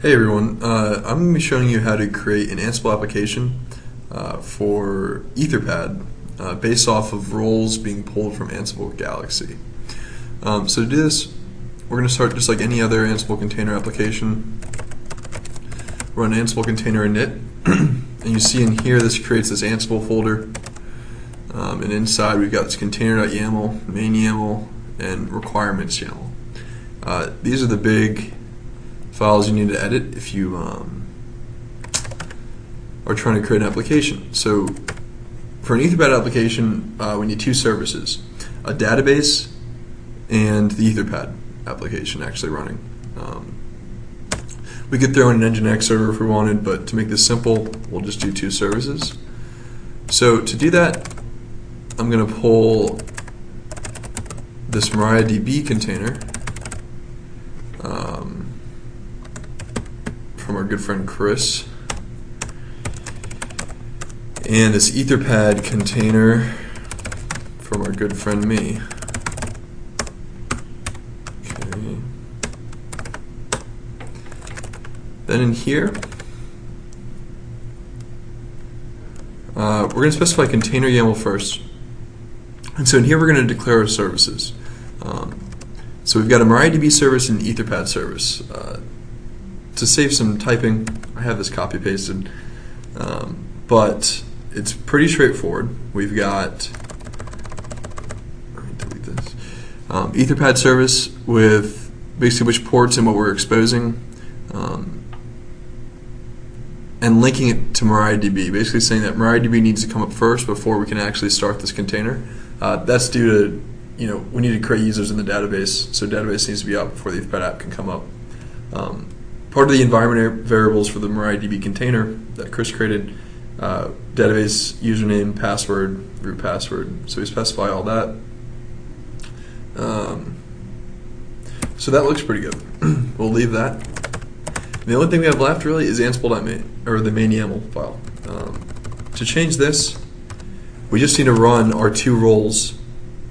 Hey everyone, I'm going to be showing you how to create an Ansible application for Etherpad based off of roles being pulled from Ansible Galaxy. So to do this, we're going to start just like any other Ansible container application. Run Ansible container init, and you see in here this creates this Ansible folder, and inside we've got this container.yaml, main YAML, and requirements YAML. These are the big files you need to edit if you are trying to create an application. So for an Etherpad application, we need two services, a database and the Etherpad application actually running. We could throw in an Nginx server if we wanted, but to make this simple, we'll just do two services. So to do that, I'm going to pull this MariaDB container from our good friend Chris, and this Etherpad container from our good friend me. Okay. Then in here, we're going to specify container YAML first. And so in here we're going to declare our services. So we've got a MariaDB service and an Etherpad service. To save some typing, I have this copy pasted, but it's pretty straightforward. We've got, let me delete this, Etherpad service with basically which ports and what we're exposing, and linking it to MariaDB, basically saying that MariaDB needs to come up first before we can actually start this container. That's due to, we need to create users in the database, so database needs to be up before the Etherpad app can come up. Part of the environment variables for the MariaDB container that Chris created, database username, password, root password, so we specify all that. So that looks pretty good. We'll leave that. The only thing we have left really is ansible.main, or the main YAML file. To change this, we just need to run our two roles,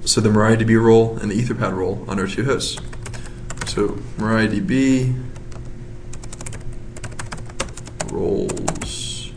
so the MariaDB role and the Etherpad role on our two hosts. So MariaDB roles.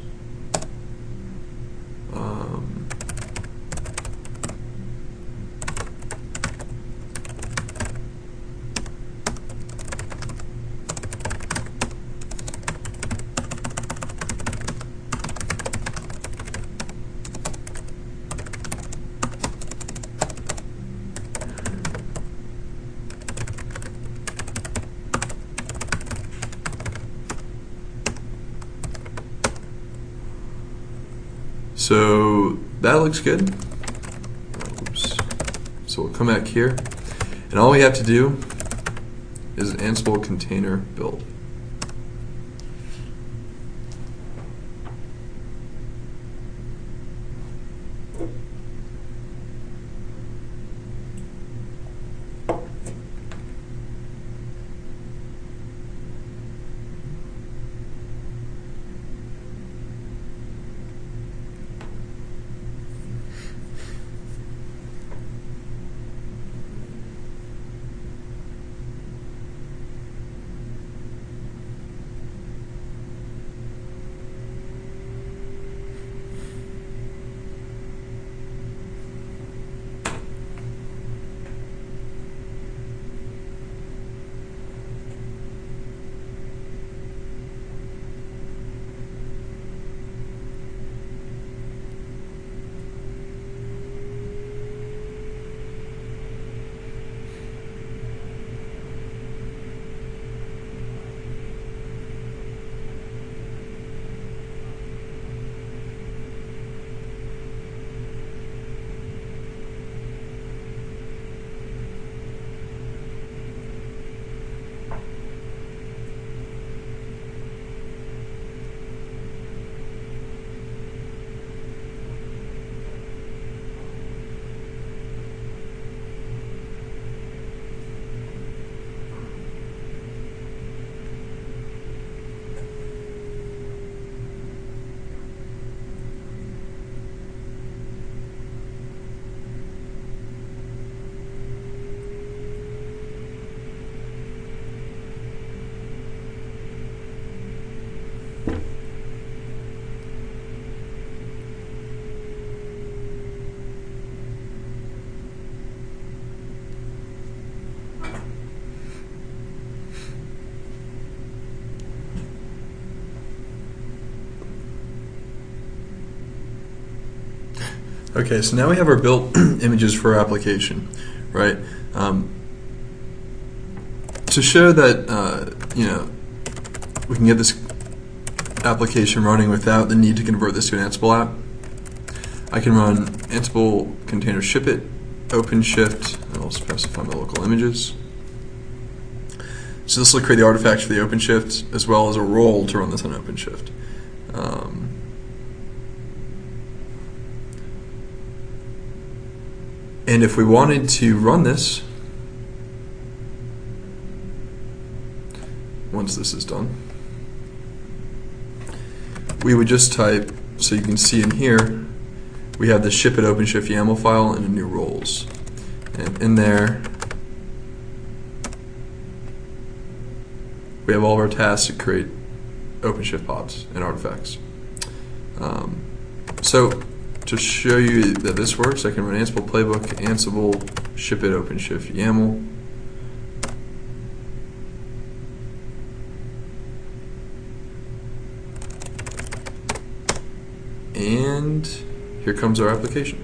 So that looks good. Oops. So we'll come back here, and all we have to do is Ansible container build. Okay, so now we have our built images for our application, right? To show that we can get this application running without the need to convert this to an Ansible app, I can run Ansible container ship it, OpenShift, and I'll specify my local images. So this will create the artifacts for the OpenShift as well as a role to run this on OpenShift. And if we wanted to run this, once this is done, we would just type, so you can see in here, we have the ship it OpenShift YAML file and a new roles. And in there, we have all of our tasks to create OpenShift pods and artifacts. So to show you that this works, I can run Ansible playbook, Ansible ship it OpenShift YAML. And here comes our application.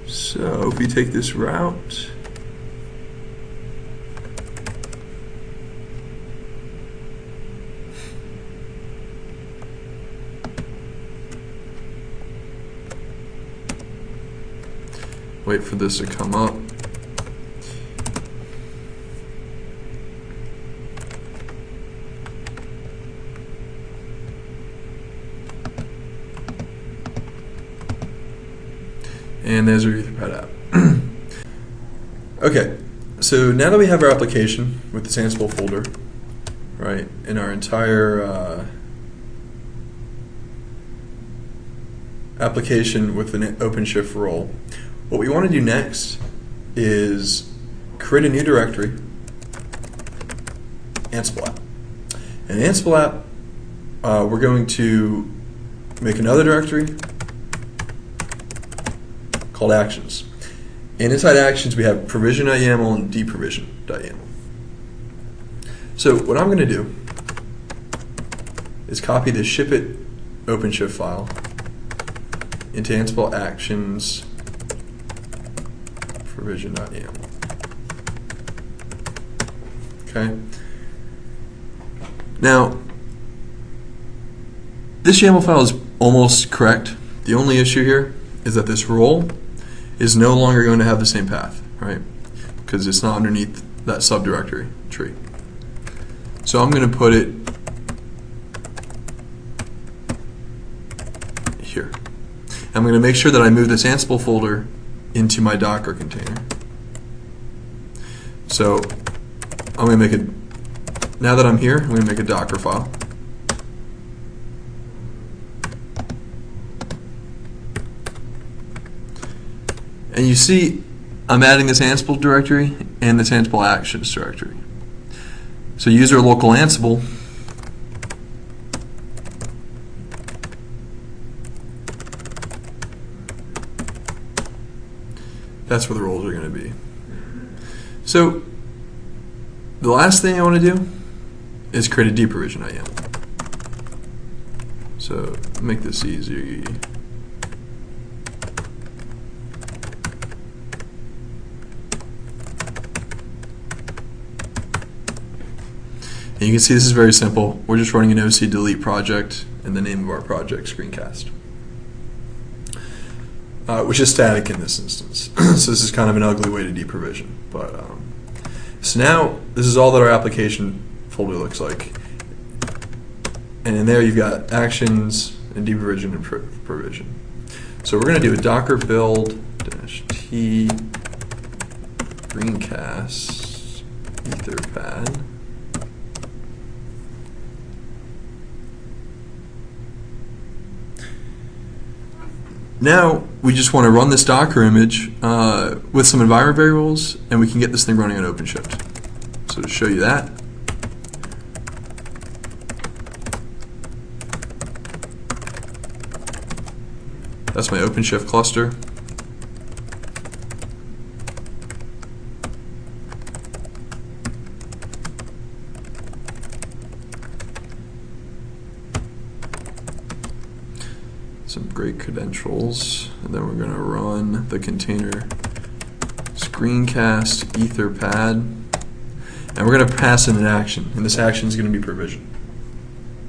So if we take this route, wait for this to come up. And there's our Etherpad app. Okay, so now that we have our application with this Ansible folder, right, and our entire application with an OpenShift role, what we want to do next is create a new directory, AnsibleApp. And AnsibleApp, we're going to make another directory called Actions. And inside Actions, we have provision.yaml and deprovision.yaml. So what I'm going to do is copy the ship it OpenShift file into Ansible Actions provision.yaml. Okay. Now, this YAML file is almost correct. The only issue here is that this role is no longer going to have the same path, right? Because it's not underneath that subdirectory tree. So I'm going to put it here. I'm going to make sure that I move this Ansible folder into my Docker container. So I'm going to make now that I'm here, I'm going to make a Docker file. And you see, I'm adding this Ansible directory and this Ansible Actions directory. So user local Ansible, that's where the roles are going to be. So the last thing I want to do is create a deprovision.yaml. So make this easy. And you can see this is very simple. We're just running an OC delete project and the name of our project screencast, which is static in this instance. So this is kind of an ugly way to deprovision. But so now this is all that our application folder looks like. And in there you've got actions and deprovision and provision. So we're going to do a docker build -t screencast Etherpad. Now we just want to run this Docker image with some environment variables, and we can get this thing running on OpenShift. So to show you that, that's my OpenShift cluster. great credentials, and then we're going to run the container screencast Etherpad, and we're going to pass in an action, and this action is going to be provision.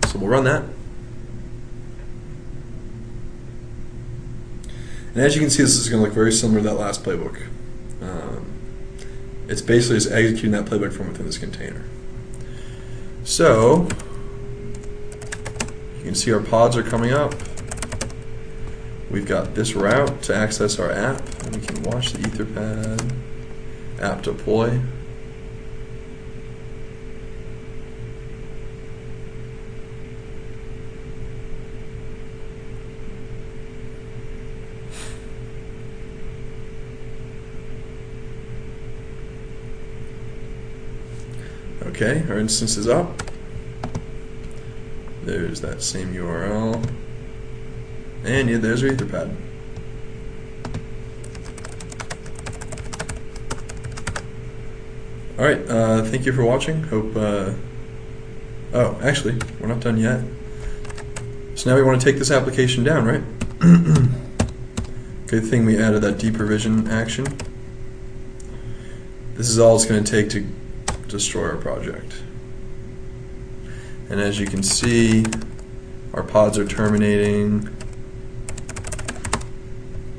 So we'll run that. And as you can see, this is going to look very similar to that last playbook. It's basically just executing that playbook from within this container. So you can see our pods are coming up. We've got this route to access our app, and we can watch the Etherpad app deploy. Okay, our instance is up. There's that same URL. And yeah, there's our Etherpad. Alright, thank you for watching. Hope, oh, actually, we're not done yet. So now we want to take this application down, right? Good thing we added that deprovision action. This is all it's going to take to destroy our project. And as you can see, our pods are terminating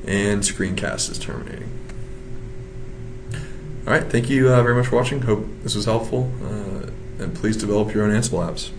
and screencast is terminating. Alright, thank you very much for watching. Hope this was helpful, and please develop your own Ansible apps.